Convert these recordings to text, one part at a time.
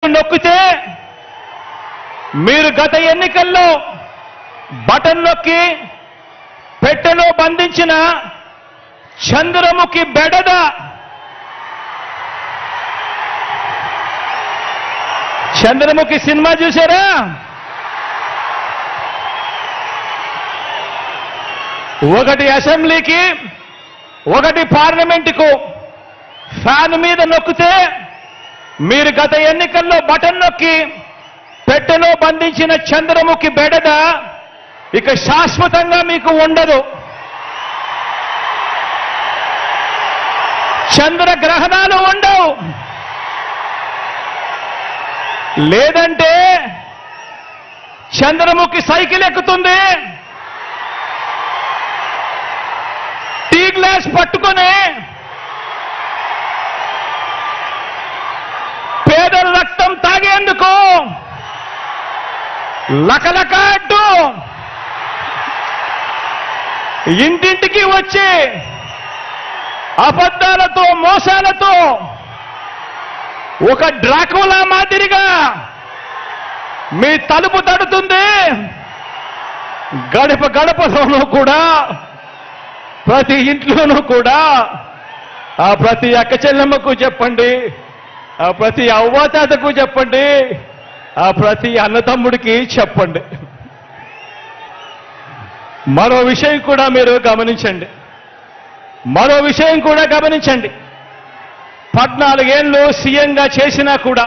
నొక్కితే మీరు గత ఎన్నికల్లో బటన్ నొక్కి పెట్టెలో బంధించిన చంద్రముఖి బెడద చంద్రముఖి సినిమా చూసారా? ఒకటి అసెంబ్లీకి ఒకటి పార్లమెంటుకు ఫ్యాన్ మీద నొక్కితే మీరు గత ఎన్నికల్లో బటన్ నొక్కి పెట్టెలో బంధించిన చంద్రముఖి బెడద ఇక శాశ్వతంగా మీకు ఉండదు. చంద్రగ్రహణాలు ఉండవు. లేదంటే చంద్రముఖి సైకిల్ ఎక్కుతుంది, టీ గ్లాస్ పట్టుకొని పేదల రక్తం తాగేందుకు లకలక అంటూ ఇంటింటికి వచ్చి అబద్ధాలతో మోసాలతో ఒక డ్రాకులా మాదిరిగా మీ తలుపు తడుతుంది. గడప గడపలోనూ కూడా ప్రతి ఇంట్లోనూ కూడా ఆ ప్రతి అక్క చెల్లెమ్మకు చెప్పండి, ఆ ప్రతి అవ్వాతాతకు చెప్పండి, ఆ ప్రతి అన్నతమ్ముడికి చెప్పండి. మరో విషయం కూడా మీరు గమనించండి. 14 ఏళ్ళు సీఎంగా చేసినా కూడా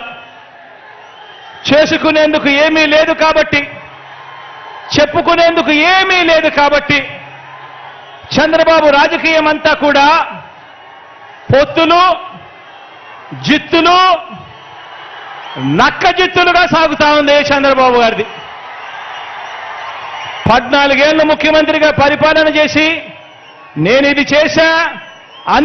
చేసుకునేందుకు ఏమీ లేదు కాబట్టి, చెప్పుకునేందుకు ఏమీ లేదు కాబట్టి చంద్రబాబు రాజకీయం అంతా కూడా పొత్తులు, జిత్తులు, నక్క జిత్తులుగా సాగుతా ఉంది చంద్రబాబు గారిది. 14 ఏళ్ళు ముఖ్యమంత్రిగా పరిపాలన చేసి నేను ఇది చేశా, అందుకే